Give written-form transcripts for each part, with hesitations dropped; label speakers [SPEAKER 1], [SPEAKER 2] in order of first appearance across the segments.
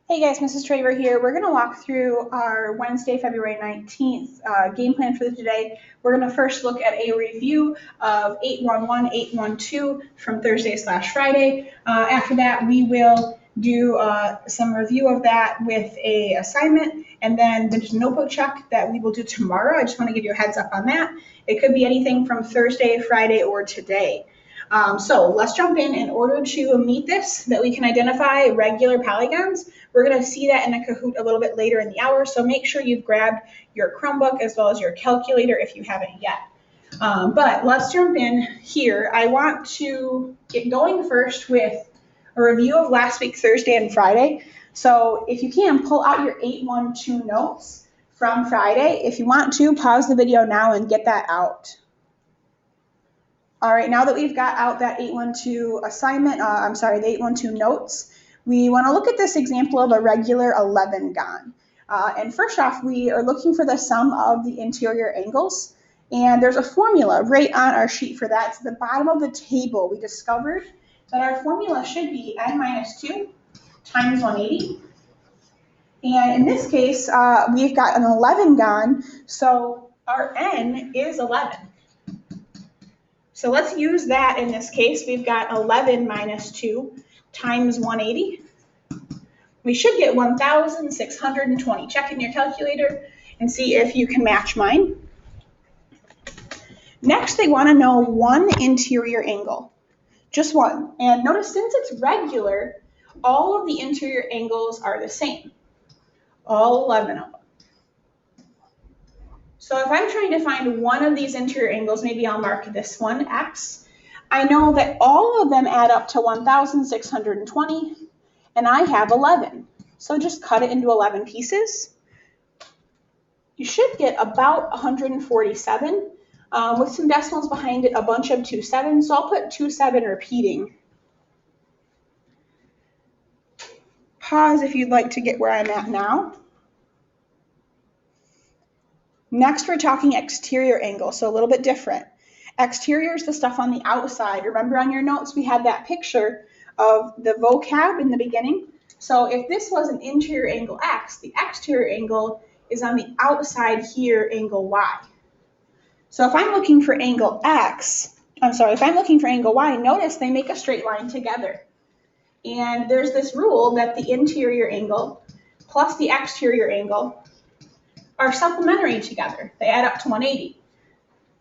[SPEAKER 1] Hey guys, Mrs. Traver here. We're going to walk through our Wednesday, February 19th game plan for today. We're going to first look at a review of 811, 812 from Thursday/Friday. After that, we will do some review of that with a assignment, and then there's a notebook check that we will do tomorrow. I just want to give you a heads up on that. It could be anything from Thursday, Friday, or today. So let's jump in order to meet this, that we can identify regular polygons. We're going to see that in a Kahoot a little bit later in the hour, so make sure you've grabbed your Chromebook as well as your calculator if you haven't yet. But let's jump in here. I want to get going first with a review of last week, Thursday and Friday. So if you can, pull out your 812 notes from Friday. If you want to, pause the video now and get that out. All right, now that we've got out that 812 assignment, the 812 notes, we want to look at this example of a regular 11-gon. And first off, we are looking for the sum of the interior angles. And there's a formula right on our sheet for that. It's at the bottom of the table. We discovered that our formula should be n minus 2 times 180. And in this case, we've got an 11-gon, so our n is 11. So let's use that in this case. We've got 11 minus 2 times 180. We should get 1,620. Check in your calculator and see if you can match mine. Next, they want to know one interior angle, just one. And notice, since it's regular, all of the interior angles are the same, all 11 of them. So if I'm trying to find one of these interior angles, maybe I'll mark this one X. I know that all of them add up to 1,620, and I have 11. So just cut it into 11 pieces. You should get about 147, with some decimals behind it, a bunch of 27. So I'll put 27 repeating. Pause if you'd like to get where I'm at now. Next, we're talking exterior angle, so a little bit different. Exterior is the stuff on the outside. Remember on your notes, we had that picture of the vocab in the beginning. So if this was an interior angle X, the exterior angle is on the outside here, angle Y. So if I'm looking for angle Y, notice they make a straight line together. And there's this rule that the interior angle plus the exterior angle are supplementary together. They add up to 180.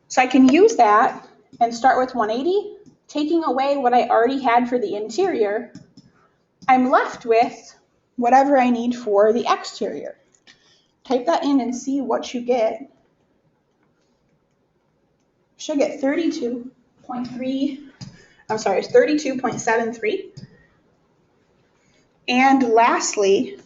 [SPEAKER 1] So I can use that and start with 180, taking away what I already had for the interior. I'm left with whatever I need for the exterior. Type that in and see what you get. You should get 32.73. And lastly,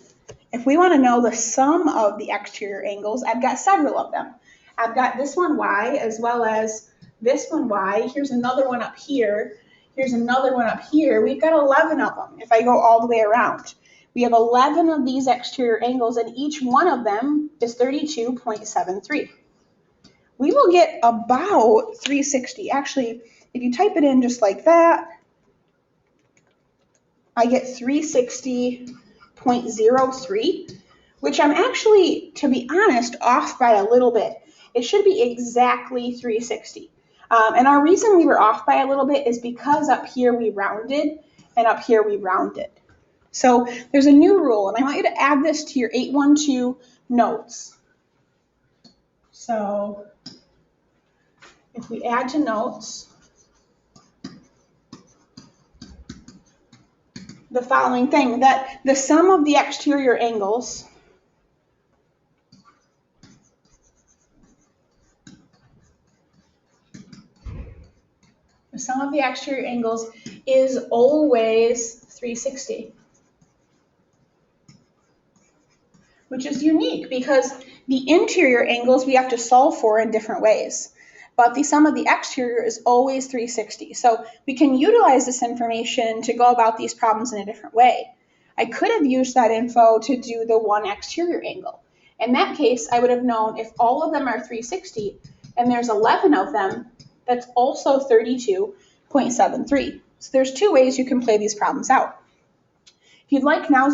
[SPEAKER 1] if we want to know the sum of the exterior angles, I've got several of them. I've got this one Y as well as this one Y. Here's another one up here. Here's another one up here. We've got 11 of them if I go all the way around. We have 11 of these exterior angles, and each one of them is 32.73. We will get about 360. Actually, if you type it in just like that, I get 360.03, which I'm actually, to be honest, off by a little bit. It should be exactly 360. And our reason we were off by a little bit is because up here we rounded and up here we rounded. So there's a new rule, and I want you to add this to your 812 notes. So if we add to notes the following thing, that the sum of the exterior angles is always 360, which is unique because the interior angles we have to solve for in different ways, but the sum of the exterior is always 360. So we can utilize this information to go about these problems in a different way. I could have used that info to do the one exterior angle. In that case, I would have known if all of them are 360 and there's 11 of them, that's also 32.73. So there's two ways you can play these problems out. If you'd like, now